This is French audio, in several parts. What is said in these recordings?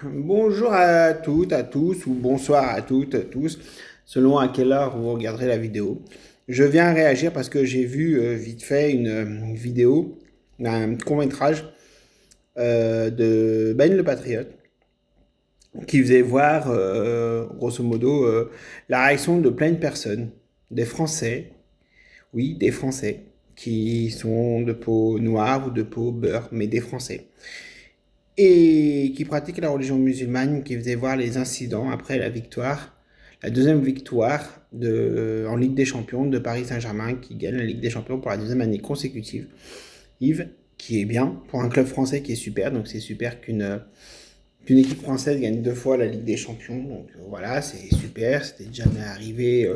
Bonjour à toutes, à tous, ou bonsoir à toutes, tous, selon à quelle heure vous regarderez la vidéo. Je viens réagir parce que j'ai vu vite fait une vidéo d'un court-métrage de Ben le Patriote qui faisait voir, grosso modo, la réaction de plein de personnes, des Français, oui, des Français, qui sont de peau noire ou de peau beurre, mais des Français et qui pratique la religion musulmane, qui faisait voir les incidents après la victoire, la deuxième victoire en Ligue des Champions de Paris Saint-Germain, qui gagne la Ligue des Champions pour la deuxième année consécutive. Yves, qui est bien pour un club français qui est super, donc c'est super qu'une équipe française gagne deux fois la Ligue des Champions, donc voilà, c'est super, c'était jamais arrivé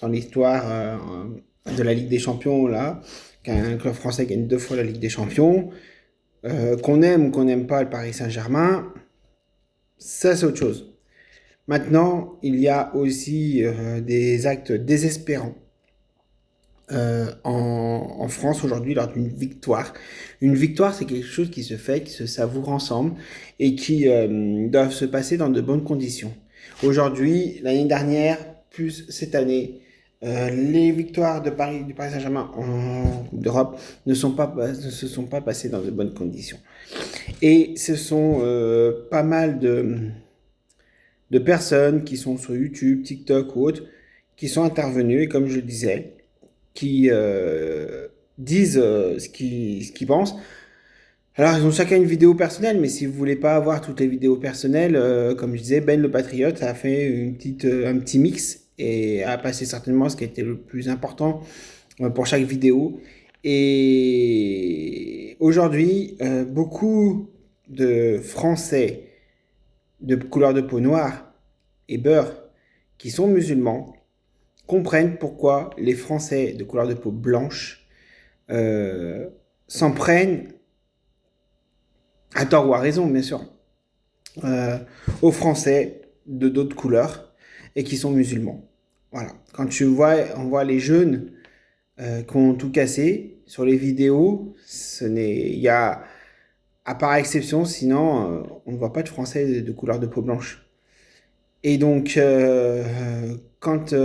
dans l'histoire de la Ligue des Champions là, qu'un club français gagne deux fois la Ligue des Champions. Qu'on aime ou qu'on n'aime pas le Paris Saint-Germain, ça c'est autre chose. Maintenant, il y a aussi des actes désespérants en France aujourd'hui lors d'une victoire. Une victoire, c'est quelque chose qui se fait, qui se savoure ensemble et qui doivent se passer dans de bonnes conditions. Aujourd'hui, l'année dernière, plus cette année, les victoires de Paris, du Paris Saint-Germain en Coupe d'Europe ne se sont pas passées dans de bonnes conditions. Et ce sont pas mal de personnes qui sont sur YouTube, TikTok ou autres, qui sont intervenues et comme je le disais, qui disent ce qu'ils pensent. Alors, ils ont chacun une vidéo personnelle, mais si vous voulez pas avoir toutes les vidéos personnelles, comme je disais, Ben le Patriote a fait un petit mix et a passé certainement ce qui était le plus important pour chaque vidéo. Et aujourd'hui, beaucoup de Français de couleur de peau noire et beurre qui sont musulmans comprennent pourquoi les Français de couleur de peau blanche euh, s'en prennent, à tort ou à raison bien sûr, euh, aux Français de d'autres couleurs et qui sont musulmans. Voilà. Quand on voit les jeunes qui ont tout cassé sur les vidéos, il y a, à part exception, sinon on ne voit pas de Français de couleur de peau blanche. Et donc, quand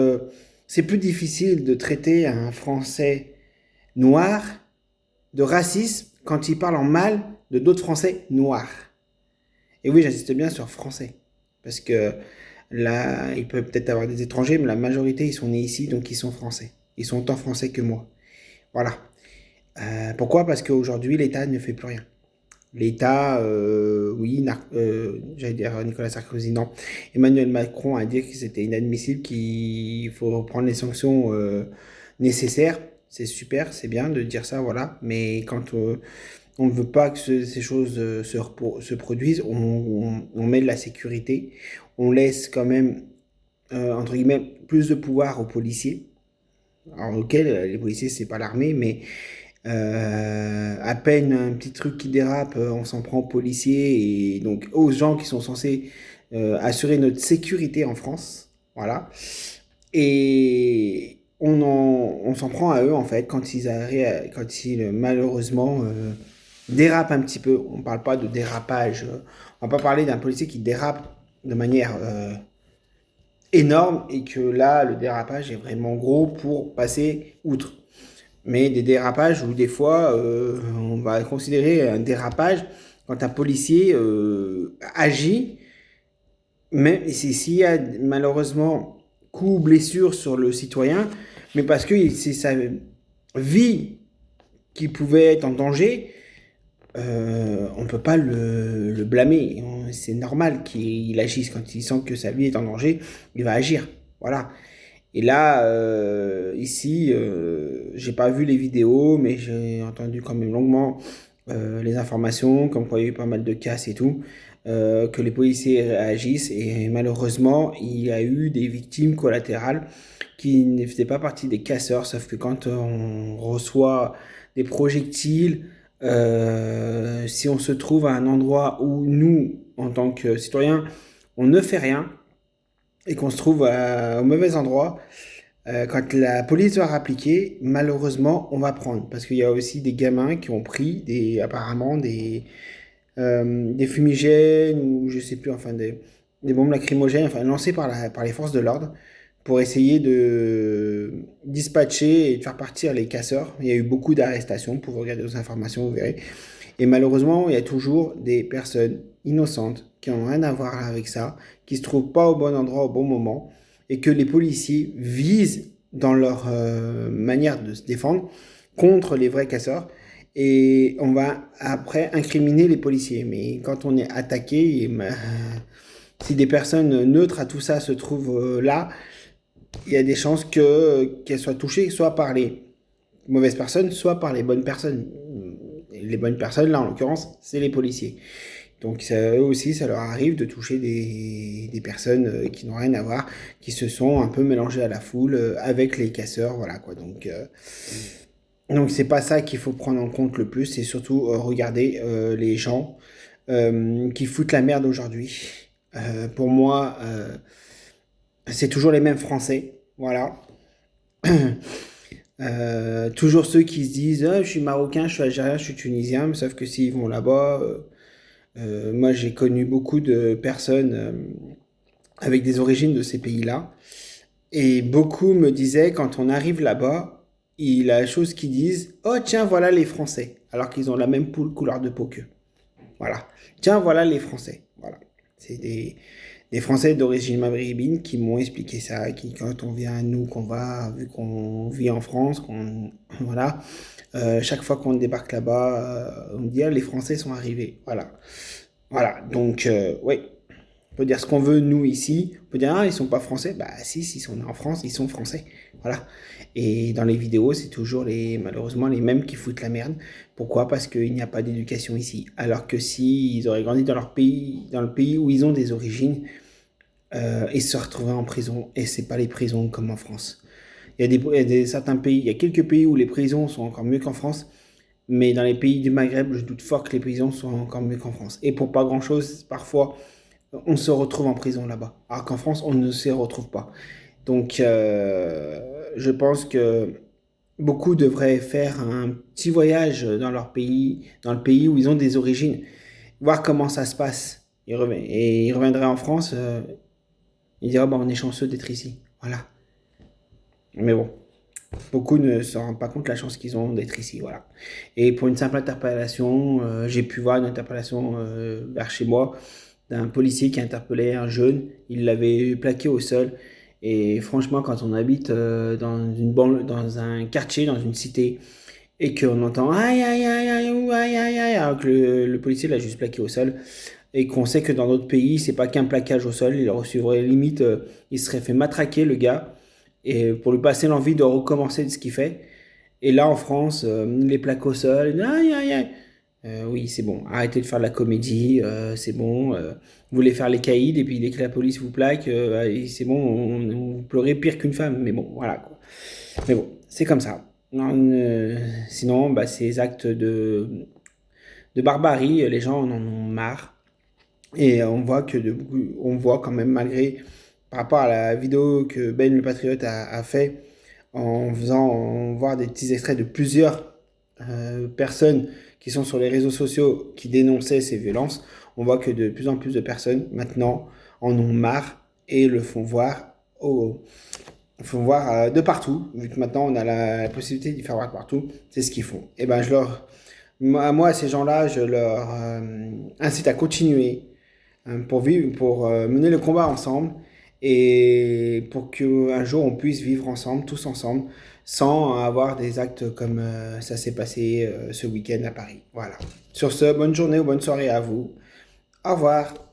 c'est plus difficile de traiter un Français noir de racisme quand il parle en mal de d'autres Français noirs. Et oui, j'insiste bien sur français. Parce que là, il peut peut-être avoir des étrangers, mais la majorité, ils sont nés ici, donc ils sont français. Ils sont autant français que moi. Voilà. Pourquoi? Parce qu'aujourd'hui, l'État ne fait plus rien. L'État, oui, j'allais dire Nicolas Sarkozy, non. Emmanuel Macron a dit que c'était inadmissible, qu'il faut prendre les sanctions nécessaires. C'est super, c'est bien de dire ça, voilà. Mais quand on ne veut pas que ces choses se produisent, on met de la sécurité, on laisse quand même, entre guillemets, plus de pouvoir aux policiers. Alors, ok, les policiers, c'est pas l'armée, mais à peine un petit truc qui dérape, on s'en prend aux policiers et donc aux gens qui sont censés assurer notre sécurité en France. Voilà. Et on s'en prend à eux en fait quand ils malheureusement dérapent un petit peu. On ne parle pas de dérapage. On va pas parler d'un policier qui dérape de manière énorme et que là le dérapage est vraiment gros pour passer outre, mais des dérapages où des fois on va considérer un dérapage quand un policier agit, même s'il y a malheureusement coup ou blessure sur le citoyen, mais parce que c'est sa vie qui pouvait être en danger, on ne peut pas le blâmer. C'est normal qu'il agisse quand il sent que sa vie est en danger, il va agir. Voilà. Et là, ici, j'ai pas vu les vidéos, mais j'ai entendu quand même longuement les informations, comme quoi il y a eu pas mal de casse et tout, que les policiers réagissent. Et malheureusement, il y a eu des victimes collatérales qui ne faisaient pas partie des casseurs, sauf que quand on reçoit des projectiles, si on se trouve à un endroit où nous, en tant que citoyens, on ne fait rien, et qu'on se trouve au mauvais endroit, quand la police va appliquer, malheureusement, on va prendre. Parce qu'il y a aussi des gamins qui ont pris apparemment des fumigènes ou je sais plus, enfin des bombes lacrymogènes, enfin lancées par les forces de l'ordre pour essayer de dispatcher et de faire partir les casseurs. Il y a eu beaucoup d'arrestations, pour regarder aux informations, vous verrez. Et malheureusement, il y a toujours des personnes innocentes qui n'ont rien à voir avec ça, qui se trouvent pas au bon endroit au bon moment, et que les policiers visent dans leur manière de se défendre contre les vrais casseurs. Et on va après incriminer les policiers. Mais quand on est attaqué, si des personnes neutres à tout ça se trouvent là, il y a des chances qu'elles soient touchées soit par les mauvaises personnes, soit par les bonnes personnes. Et les bonnes personnes, là en l'occurrence, c'est les policiers. Donc ça, eux aussi, ça leur arrive de toucher des personnes qui n'ont rien à voir, qui se sont un peu mélangées à la foule avec les casseurs, voilà quoi. Donc c'est pas ça qu'il faut prendre en compte le plus, c'est surtout regarder les gens qui foutent la merde aujourd'hui. Pour moi, c'est toujours les mêmes Français, voilà. Toujours ceux qui se disent ah, je suis marocain, je suis algérien, je suis tunisien, sauf que s'ils vont là-bas, moi j'ai connu beaucoup de personnes avec des origines de ces pays-là, et beaucoup me disaient quand on arrive là-bas, la chose qu'ils disent, oh tiens voilà les Français, alors qu'ils ont la même couleur de peau qu'eux. Voilà, tiens voilà les Français, voilà. C'est des Français d'origine maghrébine qui m'ont expliqué ça, qui quand on vient à nous, vu qu'on vit en France, voilà, chaque fois qu'on débarque là-bas, on dit ah, les Français sont arrivés, voilà, voilà. Donc oui, on peut dire ce qu'on veut nous ici, on peut dire ah ils sont pas français, bah si, s'ils sont nés en France, ils sont français, voilà. Et dans les vidéos, c'est toujours malheureusement les mêmes qui foutent la merde. Pourquoi? Parce qu'il n'y a pas d'éducation ici. Alors que si ils auraient grandi dans leur pays, dans le pays où ils ont des origines, ils se retrouveraient en prison. Et c'est pas les prisons comme en France. Certains pays, il y a quelques pays où les prisons sont encore mieux qu'en France. Mais dans les pays du Maghreb, je doute fort que les prisons soient encore mieux qu'en France. Et pour pas grand-chose, parfois, on se retrouve en prison là-bas. Alors qu'en France, on ne s'y retrouve pas. Donc, je pense que beaucoup devraient faire un petit voyage dans leur pays, dans le pays où ils ont des origines, voir comment ça se passe. Et ils reviendraient en France, ils diraient, bah, on est chanceux d'être ici. Voilà. Mais bon, beaucoup ne se rendent pas compte de la chance qu'ils ont d'être ici. Voilà. Et pour une simple interpellation, j'ai pu voir une interpellation vers chez moi d'un policier qui interpellait un jeune. Il l'avait plaqué au sol. Et franchement, quand on habite dans un quartier, dans une cité, et qu'on entend aïe aïe aïe aïe ouh, aïe aïe aïe, alors que le policier l'a juste plaqué au sol, et qu'on sait que dans d'autres pays, c'est pas qu'un plaquage au sol, il recevrait limite, il serait fait matraquer le gars, et pour lui passer l'envie de recommencer de ce qu'il fait. Et là, en France, les plaques au sol, aïe aïe aïe. Oui, c'est bon. Arrêtez de faire de la comédie, c'est bon. Vous voulez faire les caïds et puis dès que la police vous plaque, allez, c'est bon, vous pleurez pire qu'une femme. Mais bon, voilà quoi. Mais bon, c'est comme ça. Non, sinon, bah, ces actes de barbarie, les gens en ont marre. Et on voit quand même, malgré, par rapport à la vidéo que Ben le Patriote a fait, en faisant voir des petits extraits de plusieurs personnes qui sont sur les réseaux sociaux qui dénonçaient ces violences, on voit que de plus en plus de personnes maintenant en ont marre et le font voir de partout. Vu que maintenant on a la possibilité d'y faire voir de partout, c'est ce qu'ils font. Et ben moi ces gens-là, je leur incite à continuer pour vivre, pour mener le combat ensemble et pour qu'un jour on puisse vivre ensemble, tous ensemble, sans avoir des actes comme ça s'est passé ce week-end à Paris. Voilà. Sur ce, bonne journée ou bonne soirée à vous. Au revoir.